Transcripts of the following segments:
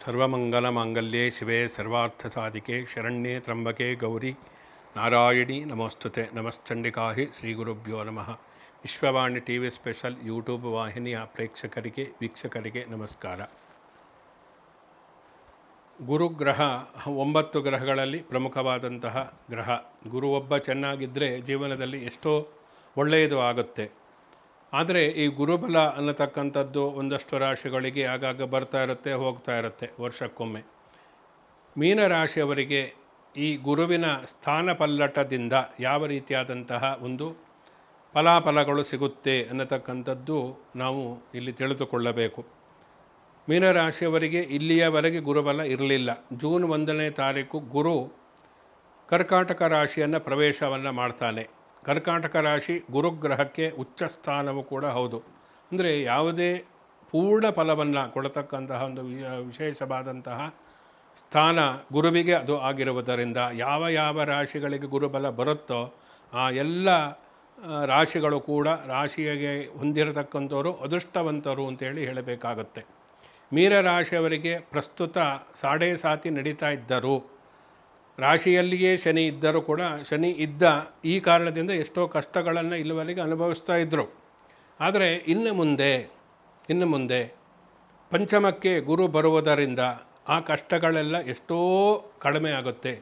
ಸರ್ವಮಂಗಲಮಾಂಗಲ್ಯೆ ಶಿವೆ ಸರ್ವಾರ್ಥಸಾಧಿಕೆ ಶರಣ್ಯೆ ತ್ರ್ಯಂಬಕೆ ಗೌರಿ ನಾರಾಯಣಿ ನಮೋಸ್ತುತೆ. ನಮಶ್ಚಂಡಿಕಾಹಿ ಶ್ರೀ ಗುರುಭ್ಯೋ ನಮಃ. Vishwavani T V special YouTube ವಾಹಿನಿಯ ಪ್ರೇಕ್ಷಕರಿಗೆ ವೀಕ್ಷಕರಿಗೆ ನಮಸ್ಕಾರ. ಗುರುಗ್ರಹ 9 ಗ್ರಹಗಳಲ್ಲಿ ಪ್ರಮುಖವಾದಂತಹ ಗ್ರಹ. ಗುರು ಒಬ್ಬ ಚೆನ್ನಾಗಿದ್ದರೆ ಜೀವನದಲ್ಲಿ ಎಷ್ಟೋ ಒಳ್ಳೆಯದು ಆಗುತ್ತೆ. ಆದರೆ ಈ ಗುರುಬಲ ಅನ್ನತಕ್ಕಂಥದ್ದು ಒಂದಷ್ಟು ರಾಶಿಗಳಿಗೆ ಆಗಾಗ ಬರ್ತಾ ಇರುತ್ತೆ, ಹೋಗ್ತಾ ಇರುತ್ತೆ ವರ್ಷಕ್ಕೊಮ್ಮೆ. ಮೀನರಾಶಿಯವರಿಗೆ ಈ ಗುರುವಿನ ಸ್ಥಾನ ಪಲ್ಲಟದಿಂದ ಯಾವ ರೀತಿಯಾದಂತಹ ಒಂದು ಫಲಾಫಲಗಳು ಸಿಗುತ್ತೆ ಅನ್ನತಕ್ಕಂಥದ್ದು ನಾವು ಇಲ್ಲಿ ತಿಳಿದುಕೊಳ್ಳಬೇಕು. ಮೀನರಾಶಿಯವರಿಗೆ ಇಲ್ಲಿಯವರೆಗೆ ಗುರುಬಲ ಇರಲಿಲ್ಲ. ಜೂನ್ 1ನೇ ತಾರೀಕು ಗುರು ಕರ್ಕಾಟಕ ರಾಶಿಯನ್ನು ಪ್ರವೇಶವನ್ನು ಮಾಡ್ತಾನೆ. ಕರ್ಕಾಟಕ ರಾಶಿ ಗುರುಗ್ರಹಕ್ಕೆ ಉಚ್ಚ ಸ್ಥಾನವೂ ಕೂಡ ಹೌದು. ಅಂದರೆ ಯಾವುದೇ ಪೂರ್ಣ ಫಲವನ್ನು ಕೊಡತಕ್ಕಂತಹ ಒಂದು ವಿಶೇಷವಾದಂತಹ ಸ್ಥಾನ ಗುರುವಿಗೆ ಅದು ಆಗಿರುವುದರಿಂದ ಯಾವ ಯಾವ ರಾಶಿಗಳಿಗೆ ಗುರುಬಲ ಬರುತ್ತೋ ಆ ಎಲ್ಲ ರಾಶಿಗಳು ಕೂಡ ರಾಶಿಗೆ ಹೊಂದಿರತಕ್ಕಂಥವರು ಅದೃಷ್ಟವಂತರು ಅಂತೇಳಿ ಹೇಳಬೇಕಾಗತ್ತೆ. ಮೀನರಾಶಿಯವರಿಗೆ ಪ್ರಸ್ತುತ ಸಾಡೆ ಸಾತಿ ನಡೀತಾ ಇದ್ದರು. ರಾಶಿಯಲ್ಲಿಯೇ ಶನಿ ಇದ್ದರೂ ಕೂಡ ಶನಿ ಇದ್ದ ಈ ಕಾರಣದಿಂದ ಎಷ್ಟೋ ಕಷ್ಟಗಳನ್ನು ಇಲ್ಲಿವರೆಗೆ ಅನುಭವಿಸ್ತಾ ಇದ್ದರು. ಆದರೆ ಇನ್ನು ಮುಂದೆ ಪಂಚಮಕ್ಕೆ ಗುರು ಬರುವುದರಿಂದ ಆ ಕಷ್ಟಗಳೆಲ್ಲ ಎಷ್ಟೋ ಕಡಿಮೆ ಆಗುತ್ತೆ.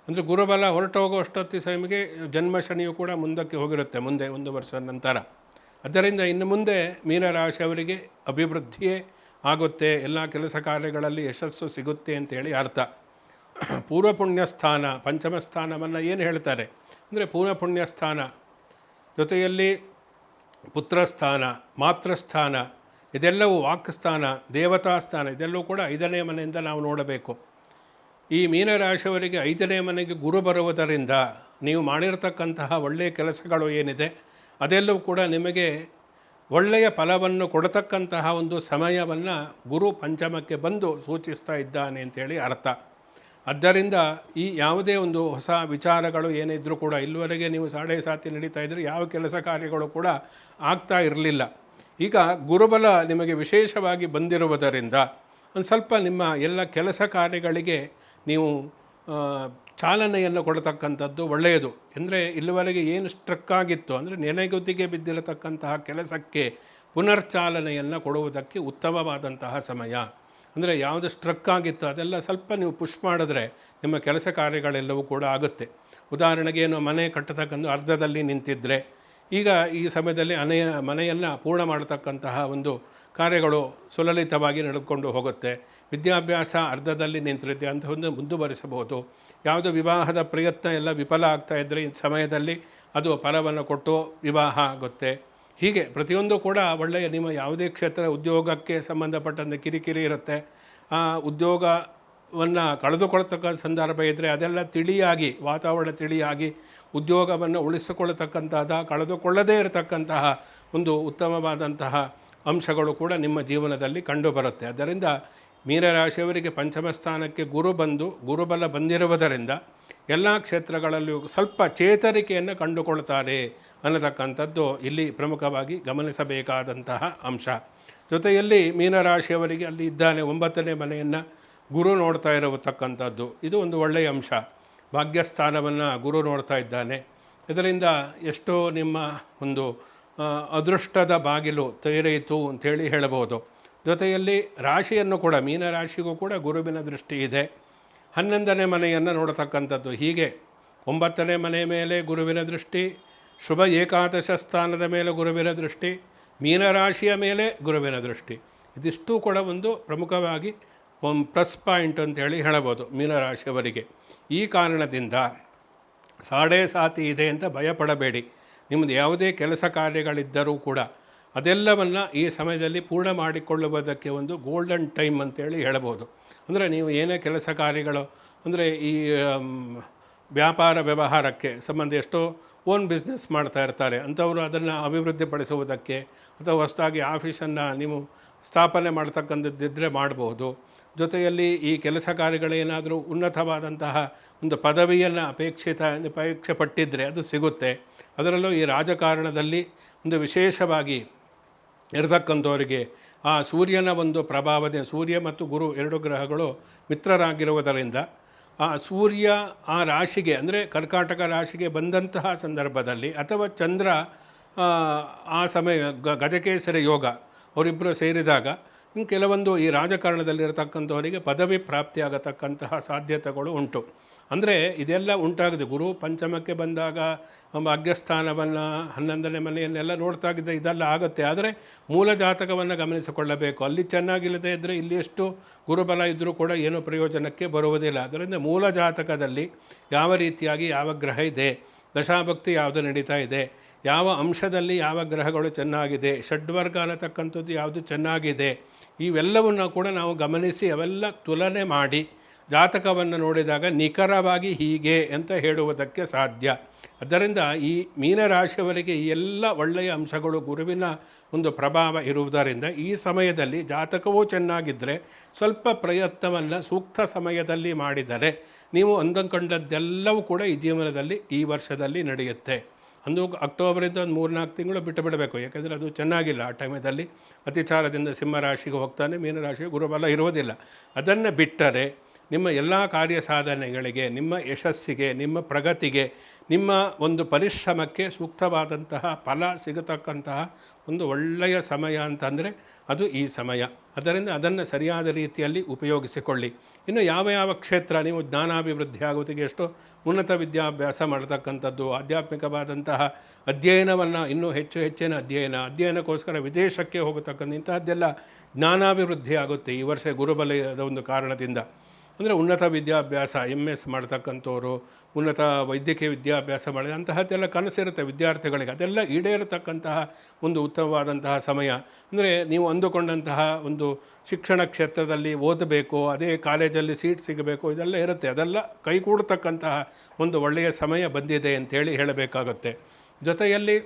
ಅಂದರೆ ಗುರುಬಲ ಹೊರಟೋಗೋ ಅಷ್ಟೊತ್ತಿ ಸಮಯಕ್ಕೆ ಜನ್ಮ ಶನಿಯು ಕೂಡ ಮುಂದಕ್ಕೆ ಹೋಗಿರುತ್ತೆ, ಮುಂದೆ 1 ವರ್ಷ ನಂತರ. ಆದ್ದರಿಂದ ಇನ್ನು ಮುಂದೆ ಮೀನರಾಶಿಯವರಿಗೆ ಅಭಿವೃದ್ಧಿಯೇ ಆಗುತ್ತೆ, ಎಲ್ಲ ಕೆಲಸ ಕಾರ್ಯಗಳಲ್ಲಿ ಯಶಸ್ಸು ಸಿಗುತ್ತೆ ಅಂತೇಳಿ ಅರ್ಥ. ಪೂರ್ವ ಪುಣ್ಯ ಸ್ಥಾನ ಪಂಚಮ ಸ್ಥಾನವನ್ನು ಏನು ಹೇಳ್ತಾರೆ ಅಂದರೆ ಪೂರ್ವ ಪುಣ್ಯ ಸ್ಥಾನ ಜೊತೆಯಲ್ಲಿ ಪುತ್ರಸ್ಥಾನ, ಮಾತೃಸ್ಥಾನ, ಇದೆಲ್ಲವೂ ವಾಕ್ಸ್ಥಾನ, ದೇವತಾ ಸ್ಥಾನ, ಇದೆಲ್ಲವೂ ಕೂಡ 5ನೇ ಮನೆಯಿಂದ ನಾವು ನೋಡಬೇಕು. ಈ ಮೀನರಾಶಿಯವರಿಗೆ 5ನೇ ಮನೆಗೆ ಗುರು ಬರುವುದರಿಂದ ನೀವು ಮಾಡಿರತಕ್ಕಂತಹ ಒಳ್ಳೆಯ ಕೆಲಸಗಳು ಏನಿದೆ ಅದೆಲ್ಲವೂ ಕೂಡ ನಿಮಗೆ ಒಳ್ಳೆಯ ಫಲವನ್ನು ಕೊಡತಕ್ಕಂತಹ ಒಂದು ಸಮಯವನ್ನು ಗುರು ಪಂಚಮಕ್ಕೆ ಬಂದು ಸೂಚಿಸ್ತಾ ಇದ್ದಾನೆ ಅಂತೇಳಿ ಅರ್ಥ. ಆದ್ದರಿಂದ ಈ ಯಾವುದೇ ಒಂದು ಹೊಸ ವಿಚಾರಗಳು ಏನಿದ್ರೂ ಕೂಡ ಇಲ್ಲಿವರೆಗೆ ನೀವು ಸಾಡೆ ಸಾತಿ ನಡೀತಾ ಇದ್ದರೆ ಯಾವ ಕೆಲಸ ಕಾರ್ಯಗಳು ಕೂಡ ಆಗ್ತಾ ಇರಲಿಲ್ಲ. ಈಗ ಗುರುಬಲ ನಿಮಗೆ ವಿಶೇಷವಾಗಿ ಬಂದಿರುವುದರಿಂದ ಒಂದು ಸ್ವಲ್ಪ ನಿಮ್ಮ ಎಲ್ಲ ಕೆಲಸ ಕಾರ್ಯಗಳಿಗೆ ನೀವು ಚಾಲನೆಯನ್ನು ಕೊಡತಕ್ಕಂಥದ್ದು ಒಳ್ಳೆಯದು. ಅಂದರೆ ಇಲ್ಲಿವರೆಗೆ ಏನು ಸ್ಟ್ರಕ್ ಆಗಿತ್ತು ಅಂದರೆ ನೆನೆಗುದಿಗೆ ಬಿದ್ದಿರತಕ್ಕಂತಹ ಕೆಲಸಕ್ಕೆ ಪುನರ್ಚಾಲನೆಯನ್ನು ಕೊಡುವುದಕ್ಕೆ ಉತ್ತಮವಾದಂತಹ ಸಮಯ. ಅಂದರೆ ಯಾವುದು ಸ್ಟ್ರಕ್ ಆಗಿತ್ತು ಅದೆಲ್ಲ ಸ್ವಲ್ಪ ನೀವು ಪುಷ್ ಮಾಡಿದ್ರೆ ನಿಮ್ಮ ಕೆಲಸ ಕಾರ್ಯಗಳೆಲ್ಲವೂ ಕೂಡ ಆಗುತ್ತೆ. ಉದಾಹರಣೆಗೆ ಏನು ಮನೆ ಕಟ್ಟತಕ್ಕಂಥ ಅರ್ಧದಲ್ಲಿ ನಿಂತಿದ್ದರೆ ಈಗ ಈ ಸಮಯದಲ್ಲಿ ಮನೆಯನ್ನು ಪೂರ್ಣ ಮಾಡತಕ್ಕಂತಹ ಒಂದು ಕಾರ್ಯಗಳು ಸುಲಲಿತವಾಗಿ ನಡೆದುಕೊಂಡು ಹೋಗುತ್ತೆ. ವಿದ್ಯಾಭ್ಯಾಸ ಅರ್ಧದಲ್ಲಿ ನಿಂತಿರುತ್ತೆ ಅಂತ ಒಂದು ಮುಂದುವರಿಸಬಹುದು. ಯಾವುದೋ ವಿವಾಹದ ಪ್ರಯತ್ನ ಎಲ್ಲ ವಿಫಲ ಆಗ್ತಾ ಇದ್ದರೆ ಈ ಸಮಯದಲ್ಲಿ ಅದು ಫಲವನ್ನು ಕೊಟ್ಟು ವಿವಾಹ ಆಗುತ್ತೆ. ಹೀಗೆ ಪ್ರತಿಯೊಂದು ಕೂಡ ಒಳ್ಳೆಯ ನಿಮ್ಮ ಯಾವುದೇ ಕ್ಷೇತ್ರ ಉದ್ಯೋಗಕ್ಕೆ ಸಂಬಂಧಪಟ್ಟಂತೆ ಕಿರಿಕಿರಿ ಇರುತ್ತೆ. ಆ ಉದ್ಯೋಗವನ್ನು ಕಳೆದುಕೊಳ್ತಕ್ಕ ಸಂದರ್ಭ ಇದ್ದರೆ ಅದೆಲ್ಲ ತಿಳಿಯಾಗಿ ವಾತಾವರಣ ತಿಳಿಯಾಗಿ ಉದ್ಯೋಗವನ್ನು ಉಳಿಸಿಕೊಳ್ಳತಕ್ಕಂಥದ್ದು ಕಳೆದುಕೊಳ್ಳದೇ ಇರತಕ್ಕಂತಹ ಒಂದು ಉತ್ತಮವಾದಂತಹ ಅಂಶಗಳು ಕೂಡ ನಿಮ್ಮ ಜೀವನದಲ್ಲಿ ಕಂಡುಬರುತ್ತೆ. ಅದರಿಂದ ಮೀನರಾಶಿಯವರಿಗೆ ಪಂಚಮ ಸ್ಥಾನಕ್ಕೆ ಗುರುಬಲ ಬಂದಿರುವುದರಿಂದ ಎಲ್ಲ ಕ್ಷೇತ್ರಗಳಲ್ಲೂ ಸ್ವಲ್ಪ ಚೇತರಿಕೆಯನ್ನು ಕಂಡುಕೊಳ್ತಾರೆ ಅನ್ನತಕ್ಕಂಥದ್ದು ಇಲ್ಲಿ ಪ್ರಮುಖವಾಗಿ ಗಮನಿಸಬೇಕಾದಂತಹ ಅಂಶ. ಜೊತೆಯಲ್ಲಿ ಮೀನರಾಶಿಯವರಿಗೆ ಅಲ್ಲಿ ಇದ್ದಾನೆ 9ನೇ ಮನೆಯನ್ನು ಗುರು ನೋಡ್ತಾ ಇರತಕ್ಕಂಥದ್ದು, ಇದು ಒಂದು ಒಳ್ಳೆಯ ಅಂಶ. ಭಾಗ್ಯಸ್ಥಾನವನ್ನು ಗುರು ನೋಡ್ತಾ ಇದ್ದಾನೆ. ಇದರಿಂದ ಎಷ್ಟೋ ನಿಮ್ಮ ಒಂದು ಅದೃಷ್ಟದ ಬಾಗಿಲು ತೆರೆಯಿತು ಅಂಥೇಳಿ ಹೇಳಬಹುದು. ಜೊತೆಯಲ್ಲಿ ರಾಶಿಯನ್ನು ಕೂಡ ಮೀನರಾಶಿಗೂ ಕೂಡ ಗುರುವಿನ ದೃಷ್ಟಿ ಇದೆ. 11ನೇ ಮನೆಯನ್ನು ನೋಡತಕ್ಕಂಥದ್ದು. ಹೀಗೆ 9ನೇ ಮನೆ ಮೇಲೆ ಗುರುವಿನ ದೃಷ್ಟಿ, ಶುಭ ಏಕಾದಶ ಸ್ಥಾನದ ಮೇಲೆ ಗುರುವಿನ ದೃಷ್ಟಿ, ಮೀನರಾಶಿಯ ಮೇಲೆ ಗುರುವಿನ ದೃಷ್ಟಿ, ಇದಿಷ್ಟೂ ಕೂಡ ಒಂದು ಪ್ರಮುಖವಾಗಿ ಒಂದು ಪ್ಲಸ್ ಪಾಯಿಂಟ್ ಅಂತೇಳಿ ಹೇಳಬಹುದು ಮೀನರಾಶಿಯವರಿಗೆ. ಈ ಕಾರಣದಿಂದ ಸಾಡೆ ಸಾತಿ ಇದೆ ಅಂತ ಭಯಪಡಬೇಡಿ. ನಿಮ್ಮದು ಯಾವುದೇ ಕೆಲಸ ಕಾರ್ಯಗಳಿದ್ದರೂ ಕೂಡ ಅದೆಲ್ಲವನ್ನು ಈ ಸಮಯದಲ್ಲಿ ಪೂರ್ಣ ಮಾಡಿಕೊಳ್ಳುವುದಕ್ಕೆ ಒಂದು ಗೋಲ್ಡನ್ ಟೈಮ್ ಅಂತೇಳಿ ಹೇಳಬಹುದು. ಅಂದರೆ ನೀವು ಏನೇ ಕೆಲಸ ಕಾರ್ಯಗಳು ಅಂದರೆ ಈ ವ್ಯಾಪಾರ ವ್ಯವಹಾರಕ್ಕೆ ಸಂಬಂಧ ಎಷ್ಟೋ ಓನ್ ಬಿಸ್ನೆಸ್ ಮಾಡ್ತಾ ಇರ್ತಾರೆ ಅಂಥವರು ಅದನ್ನು ಅಭಿವೃದ್ಧಿಪಡಿಸುವುದಕ್ಕೆ ಅಥವಾ ಹೊಸದಾಗಿ ಆಫೀಸನ್ನು ನೀವು ಸ್ಥಾಪನೆ ಮಾಡ್ತಕ್ಕಂಥದ್ದಿದ್ದರೆ ಮಾಡಬಹುದು. ಜೊತೆಯಲ್ಲಿ ಈ ಕೆಲಸ ಕಾರ್ಯಗಳೇನಾದರೂ ಉನ್ನತವಾದಂತಹ ಒಂದು ಪದವಿಯನ್ನು ಅಪೇಕ್ಷೆ ಪಟ್ಟಿದ್ದರೆ ಅದು ಸಿಗುತ್ತೆ. ಅದರಲ್ಲೂ ಈ ರಾಜಕಾರಣದಲ್ಲಿ ಒಂದು ವಿಶೇಷವಾಗಿ ಇರತಕ್ಕಂಥವರಿಗೆ ಆ ಸೂರ್ಯನ ಒಂದು ಪ್ರಭಾವದ, ಸೂರ್ಯ ಮತ್ತು ಗುರು 2 ಗ್ರಹಗಳು ಮಿತ್ರರಾಗಿರುವುದರಿಂದ ಆ ಸೂರ್ಯ ಆ ರಾಶಿಗೆ ಅಂದರೆ ಕರ್ಕಾಟಕ ರಾಶಿಗೆ ಬಂದಂತಹ ಸಂದರ್ಭದಲ್ಲಿ ಅಥವಾ ಚಂದ್ರ ಆ ಸಮಯ ಗಜಕೇಸರಿ ಯೋಗ ಅವರಿಬ್ಬರು ಸೇರಿದಾಗ ಕೆಲವೊಂದು ಈ ರಾಜಕಾರಣದಲ್ಲಿರತಕ್ಕಂಥವರಿಗೆ ಪದವಿ ಪ್ರಾಪ್ತಿಯಾಗತಕ್ಕಂತಹ ಸಾಧ್ಯತೆಗಳು ಉಂಟು. ಅಂದರೆ ಇದೆಲ್ಲ ಉಂಟಾಗಿದೆ. ಗುರು ಪಂಚಮಕ್ಕೆ ಬಂದಾಗ ಭಾಗ್ಯಸ್ಥಾನವನ್ನು 11ನೇ ಮನೆಯನ್ನೆಲ್ಲ ನೋಡ್ತಾಗಿದ್ದ ಇದೆಲ್ಲ ಆಗುತ್ತೆ. ಆದರೆ ಮೂಲ ಜಾತಕವನ್ನು ಗಮನಿಸಿಕೊಳ್ಳಬೇಕು. ಅಲ್ಲಿ ಚೆನ್ನಾಗಿಲ್ಲದೆ ಇದ್ದರೆ ಇಲ್ಲಿ ಎಷ್ಟು ಗುರುಬಲ ಇದ್ದರೂ ಕೂಡ ಏನೂ ಪ್ರಯೋಜನಕ್ಕೆ ಬರುವುದಿಲ್ಲ. ಅದರಿಂದ ಮೂಲ ಜಾತಕದಲ್ಲಿ ಯಾವ ರೀತಿಯಾಗಿ ಯಾವ ಗ್ರಹ ಇದೆ, ದಶಾಭಕ್ತಿ ಯಾವುದು ನಡೀತಾ ಇದೆ, ಯಾವ ಅಂಶದಲ್ಲಿ ಯಾವ ಗ್ರಹಗಳು ಚೆನ್ನಾಗಿದೆ, ಷಡ್ವರ್ಗ ಅನ್ನತಕ್ಕಂಥದ್ದು ಯಾವುದು ಚೆನ್ನಾಗಿದೆ, ಇವೆಲ್ಲವನ್ನು ಕೂಡ ನಾವು ಗಮನಿಸಿ ಅವೆಲ್ಲ ತುಲನೆ ಮಾಡಿ ಜಾತಕವನ್ನು ನೋಡಿದಾಗ ನಿಖರವಾಗಿ ಹೀಗೆ ಅಂತ ಹೇಳುವುದಕ್ಕೆ ಸಾಧ್ಯ. ಆದ್ದರಿಂದ ಈ ಮೀನರಾಶಿಯವರಿಗೆ ಈ ಎಲ್ಲ ಒಳ್ಳೆಯ ಅಂಶಗಳು ಗುರುವಿನ ಒಂದು ಪ್ರಭಾವ ಇರುವುದರಿಂದ ಈ ಸಮಯದಲ್ಲಿ ಜಾತಕವೂ ಚೆನ್ನಾಗಿದ್ದರೆ ಸ್ವಲ್ಪ ಪ್ರಯತ್ನವನ್ನು ಸೂಕ್ತ ಸಮಯದಲ್ಲಿ ಮಾಡಿದರೆ ನೀವು ಅಂದುಕೊಂಡದ್ದೆಲ್ಲವೂ ಕೂಡ ಈ ಜೀವನದಲ್ಲಿ ಈ ವರ್ಷದಲ್ಲಿ ನಡೆಯುತ್ತೆ. ಅಂದು ಅಕ್ಟೋಬರಿಂದ ಒಂದು 3-4 ತಿಂಗಳು ಬಿಟ್ಟು ಬಿಡಬೇಕು. ಯಾಕೆಂದರೆ ಅದು ಚೆನ್ನಾಗಿಲ್ಲ. ಆ ಟೈಮಲ್ಲಿ ಅತಿಚಾರದಿಂದ ಸಿಂಹರಾಶಿಗೆ ಹೋಗ್ತಾನೆ, ಮೀನರಾಶಿಗೆ ಗುರುಬಲ ಇರುವುದಿಲ್ಲ. ಅದನ್ನು ಬಿಟ್ಟರೆ ನಿಮ್ಮ ಎಲ್ಲ ಕಾರ್ಯ ಸಾಧನೆಗಳಿಗೆ, ನಿಮ್ಮ ಯಶಸ್ಸಿಗೆ, ನಿಮ್ಮ ಪ್ರಗತಿಗೆ, ನಿಮ್ಮ ಒಂದು ಪರಿಶ್ರಮಕ್ಕೆ ಸೂಕ್ತವಾದಂತಹ ಫಲ ಸಿಗತಕ್ಕಂತಹ ಒಂದು ಒಳ್ಳೆಯ ಸಮಯ ಅಂತಂದರೆ ಅದು ಈ ಸಮಯ. ಅದರಿಂದ ಅದನ್ನು ಸರಿಯಾದ ರೀತಿಯಲ್ಲಿ ಉಪಯೋಗಿಸಿಕೊಳ್ಳಿ. ಇನ್ನು ಯಾವ ಯಾವ ಕ್ಷೇತ್ರ ನೀವು ಜ್ಞಾನಾಭಿವೃದ್ಧಿ ಆಗೋದಕ್ಕೆ ಎಷ್ಟೋ ಉನ್ನತ ವಿದ್ಯಾಭ್ಯಾಸ ಮಾಡತಕ್ಕಂಥದ್ದು, ಆಧ್ಯಾತ್ಮಿಕವಾದಂತಹ ಅಧ್ಯಯನವನ್ನು ಇನ್ನೂ ಹೆಚ್ಚಿನ ಅಧ್ಯಯನಕ್ಕೋಸ್ಕರ ವಿದೇಶಕ್ಕೆ ಹೋಗತಕ್ಕಂಥ ಇಂತಹದ್ದೆಲ್ಲ ಜ್ಞಾನಾಭಿವೃದ್ಧಿ ಆಗುತ್ತೆ ಈ ವರ್ಷ ಗುರುಬಲದ ಒಂದು ಕಾರಣದಿಂದ. ಅಂದರೆ ಉನ್ನತ ವಿದ್ಯಾಭ್ಯಾಸ MS ಮಾಡ್ತಕ್ಕಂಥವ್ರು, ಉನ್ನತ ವೈದ್ಯಕೀಯ ವಿದ್ಯಾಭ್ಯಾಸ ಮಾಡಿದ ಅಂತಹದ್ದೆಲ್ಲ ಕನಸಿರುತ್ತೆ ವಿದ್ಯಾರ್ಥಿಗಳಿಗೆ. ಅದೆಲ್ಲ ಈಡೇರತಕ್ಕಂತಹ ಒಂದು ಉತ್ತಮವಾದಂತಹ ಸಮಯ. ಅಂದರೆ ನೀವು ಅಂದುಕೊಂಡಂತಹ ಒಂದು ಶಿಕ್ಷಣ ಕ್ಷೇತ್ರದಲ್ಲಿ ಓದಬೇಕು, ಅದೇ ಕಾಲೇಜಲ್ಲಿ ಸೀಟ್ ಸಿಗಬೇಕು, ಇದೆಲ್ಲ ಇರುತ್ತೆ. ಅದೆಲ್ಲ ಕೈಗೂಡತಕ್ಕಂತಹ ಒಂದು ಒಳ್ಳೆಯ ಸಮಯ ಬಂದಿದೆ ಅಂತೇಳಿ ಹೇಳಬೇಕಾಗುತ್ತೆ. ಜೊತೆಯಲ್ಲಿ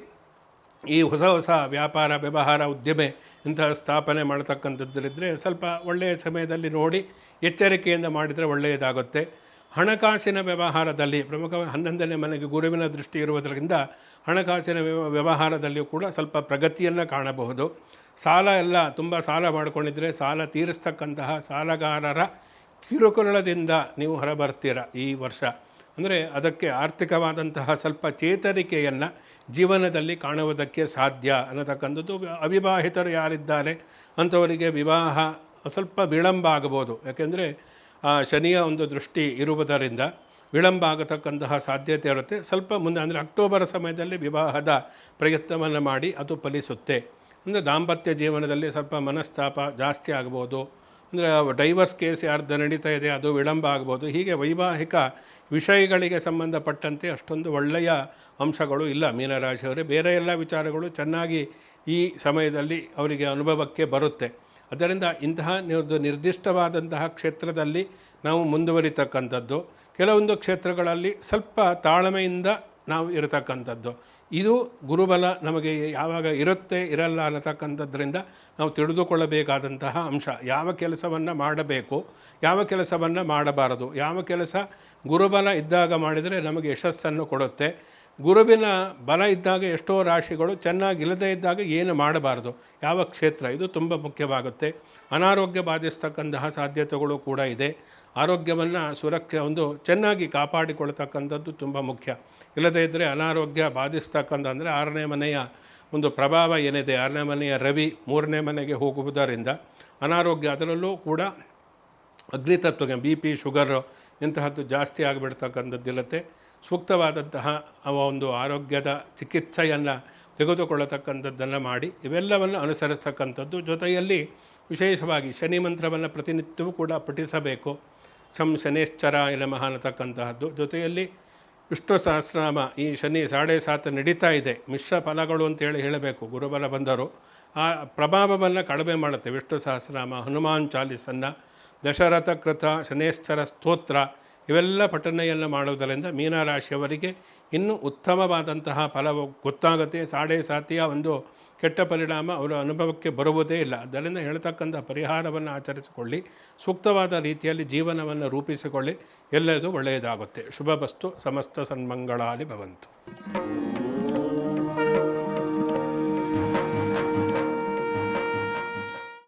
ಈ ಹೊಸ ವ್ಯಾಪಾರ ವ್ಯವಹಾರ ಉದ್ಯಮ ಇಂತಹ ಸ್ಥಾಪನೆ ಮಾಡ್ತಕ್ಕಂಥದ್ದಿದ್ದರೆ ಸ್ವಲ್ಪ ಒಳ್ಳೆಯ ಸಮಯದಲ್ಲಿ ನೋಡಿ ಎಚ್ಚರಿಕೆಯಿಂದ ಮಾಡಿದರೆ ಒಳ್ಳೆಯದಾಗುತ್ತೆ. ಹಣಕಾಸಿನ ವ್ಯವಹಾರದಲ್ಲಿ ಪ್ರಮುಖ 11ನೇ ಮನೆಗೆ ಗುರುವಿನ ದೃಷ್ಟಿ ಇರುವುದರಿಂದ ಹಣಕಾಸಿನ ವ್ಯವಹಾರದಲ್ಲಿಯೂ ಕೂಡ ಸ್ವಲ್ಪ ಪ್ರಗತಿಯನ್ನು ಕಾಣಬಹುದು. ತುಂಬ ಸಾಲ ಮಾಡಿಕೊಂಡಿದ್ದರೆ ಸಾಲ ತೀರಿಸ್ತಕ್ಕಂತಹ ಸಾಲಗಾರರ ಕಿರುಕುಳದಿಂದ ನೀವು ಹೊರಬರ್ತೀರ ಈ ವರ್ಷ. ಅಂದರೆ ಅದಕ್ಕೆ ಆರ್ಥಿಕವಾದಂತಹ ಸ್ವಲ್ಪ ಚೇತರಿಕೆಯನ್ನು ಜೀವನದಲ್ಲಿ ಕಾಣುವುದಕ್ಕೆ ಸಾಧ್ಯ ಅನ್ನತಕ್ಕಂಥದ್ದು. ಅವಿವಾಹಿತರು ಯಾರಿದ್ದಾರೆ ಅಂಥವರಿಗೆ ವಿವಾಹ ಸ್ವಲ್ಪ ವಿಳಂಬ ಆಗಬಹುದು. ಯಾಕೆಂದರೆ ಶನಿಯ ಒಂದು ದೃಷ್ಟಿ ಇರುವುದರಿಂದ ವಿಳಂಬ ಆಗತಕ್ಕಂತಹ ಸಾಧ್ಯತೆ ಇರುತ್ತೆ. ಸ್ವಲ್ಪ ಮುಂದೆ ಅಂದರೆ ಅಕ್ಟೋಬರ್ ಸಮಯದಲ್ಲಿ ವಿವಾಹದ ಪ್ರಯತ್ನವನ್ನು ಮಾಡಿ ಅದು ಫಲಿಸುತ್ತೆ. ಅಂದರೆ ದಾಂಪತ್ಯ ಜೀವನದಲ್ಲಿ ಸ್ವಲ್ಪ ಮನಸ್ತಾಪ ಜಾಸ್ತಿ ಆಗ್ಬೋದು. ಅಂದರೆ ಡೈವರ್ಸ್ ಕೇಸ್ ಯಾರ್ದು ನಡೀತಾ ಇದೆ ಅದು ವಿಳಂಬ ಆಗ್ಬೋದು. ಹೀಗೆ ವೈವಾಹಿಕ ವಿಷಯಗಳಿಗೆ ಸಂಬಂಧಪಟ್ಟಂತೆ ಅಷ್ಟೊಂದು ಒಳ್ಳೆಯ ಅಂಶಗಳು ಇಲ್ಲ ಮೀನರಾಶಿಯವರೇ. ಬೇರೆ ಎಲ್ಲ ವಿಚಾರಗಳು ಚೆನ್ನಾಗಿ ಈ ಸಮಯದಲ್ಲಿ ಅವರಿಗೆ ಅನುಭವಕ್ಕೆ ಬರುತ್ತೆ. ಅದರಿಂದ ಇಂತಹ ನಿರ್ದಿಷ್ಟವಾದಂತಹ ಕ್ಷೇತ್ರದಲ್ಲಿ ನಾವು ಮುಂದುವರಿತಕ್ಕಂಥದ್ದು, ಕೆಲವೊಂದು ಕ್ಷೇತ್ರಗಳಲ್ಲಿ ಸ್ವಲ್ಪ ತಾಳ್ಮೆಯಿಂದ ನಾವು ಇರತಕ್ಕಂಥದ್ದು. ಇದು ಗುರುಬಲ ನಮಗೆ ಯಾವಾಗ ಇರುತ್ತೆ ಇರಲ್ಲ ಅನ್ನತಕ್ಕಂಥದ್ರಿಂದ ನಾವು ತಿಳಿದುಕೊಳ್ಳಬೇಕಾದಂತಹ ಅಂಶ. ಯಾವ ಕೆಲಸವನ್ನು ಮಾಡಬೇಕು, ಯಾವ ಕೆಲಸವನ್ನು ಮಾಡಬಾರದು, ಯಾವ ಕೆಲಸ ಗುರುಬಲ ಇದ್ದಾಗ ಮಾಡಿದರೆ ನಮಗೆ ಯಶಸ್ಸನ್ನು ಕೊಡುತ್ತೆ, ಗುರುವಿನ ಬಲ ಇದ್ದಾಗ ಎಷ್ಟೋ ರಾಶಿಗಳು ಚೆನ್ನಾಗಿಲ್ಲದೇ ಇದ್ದಾಗ ಏನು ಮಾಡಬಾರ್ದು, ಯಾವ ಕ್ಷೇತ್ರ, ಇದು ತುಂಬ ಮುಖ್ಯವಾಗುತ್ತೆ. ಅನಾರೋಗ್ಯ ಬಾಧಿಸ್ತಕ್ಕಂತಹ ಸಾಧ್ಯತೆಗಳು ಕೂಡ ಇದೆ. ಆರೋಗ್ಯವನ್ನು ಚೆನ್ನಾಗಿ ಕಾಪಾಡಿಕೊಳ್ತಕ್ಕಂಥದ್ದು ತುಂಬ ಮುಖ್ಯ. ಇಲ್ಲದೇ ಇದ್ದರೆ ಅನಾರೋಗ್ಯ ಬಾಧಿಸ್ತಕ್ಕಂಥ ಅಂದರೆ 6ನೇ ಮನೆಯ ಒಂದು ಪ್ರಭಾವ ಏನಿದೆ, 6ನೇ ಮನೆಯ ರವಿ 3ನೇ ಮನೆಗೆ ಹೋಗುವುದರಿಂದ ಅನಾರೋಗ್ಯ, ಅದರಲ್ಲೂ ಕೂಡ ಅಗ್ನಿತತ್ವಕ್ಕೆ BP ಶುಗರು ಇಂತಹದ್ದು ಜಾಸ್ತಿ ಆಗಿಬಿಡ್ತಕ್ಕಂಥದ್ದಿರುತ್ತೆ. ಸೂಕ್ತವಾದಂತಹ ಒಂದು ಆರೋಗ್ಯದ ಚಿಕಿತ್ಸೆಯನ್ನು ತೆಗೆದುಕೊಳ್ಳತಕ್ಕಂಥದ್ದನ್ನು ಮಾಡಿ ಇವೆಲ್ಲವನ್ನು ಅನುಸರಿಸ್ತಕ್ಕಂಥದ್ದು. ಜೊತೆಯಲ್ಲಿ ವಿಶೇಷವಾಗಿ ಶನಿ ಮಂತ್ರವನ್ನು ಪ್ರತಿನಿತ್ಯವೂ ಕೂಡ ಪಠಿಸಬೇಕು. ಶನೇಶ್ಚರ ನಮಃ ಅನ್ನತಕ್ಕಂತಹದ್ದು. ಜೊತೆಯಲ್ಲಿ ವಿಷ್ಣು ಸಹಸ್ರನಾಮ, ಈ ಶನಿ 7.5 ನಡೀತಾ ಇದೆ, ಮಿಶ್ರ ಫಲಗಳು ಅಂತೇಳಿ ಹೇಳಬೇಕು. ಗುರುಬಲ ಬಂದರು ಆ ಪ್ರಭಾವವನ್ನು ಕಡಿಮೆ ಮಾಡುತ್ತೆ. ವಿಷ್ಣು ಸಹಸ್ರನಾಮ, ಹನುಮಾನ್ ಚಾಲೀಸನ್ನು, ದಶರಥ ಕೃತ, ಶನೇಶ್ಚರ ಸ್ತೋತ್ರ ಇವೆಲ್ಲ ಪಠನೆಯನ್ನು ಮಾಡುವುದರಿಂದ ಮೀನರಾಶಿಯವರಿಗೆ ಇನ್ನೂ ಉತ್ತಮವಾದಂತಹ ಫಲ ಗೊತ್ತಾಗುತ್ತೆ. ಸಾಡೆ ಸಾತಿಯ ಒಂದು ಕೆಟ್ಟ ಪರಿಣಾಮ ಅವರ ಅನುಭವಕ್ಕೆ ಬರುವುದೇ ಇಲ್ಲ. ಅದರಿಂದ ಹೇಳ್ತಕ್ಕಂಥ ಪರಿಹಾರವನ್ನು ಆಚರಿಸಿಕೊಳ್ಳಿ, ಸೂಕ್ತವಾದ ರೀತಿಯಲ್ಲಿ ಜೀವನವನ್ನು ರೂಪಿಸಿಕೊಳ್ಳಿ, ಎಲ್ಲದೂ ಒಳ್ಳೆಯದಾಗುತ್ತೆ. ಶುಭವಸ್ತು. ಸಮಸ್ತ ಸನ್ಮಂಗಳಾನಿ ಭವಂತು.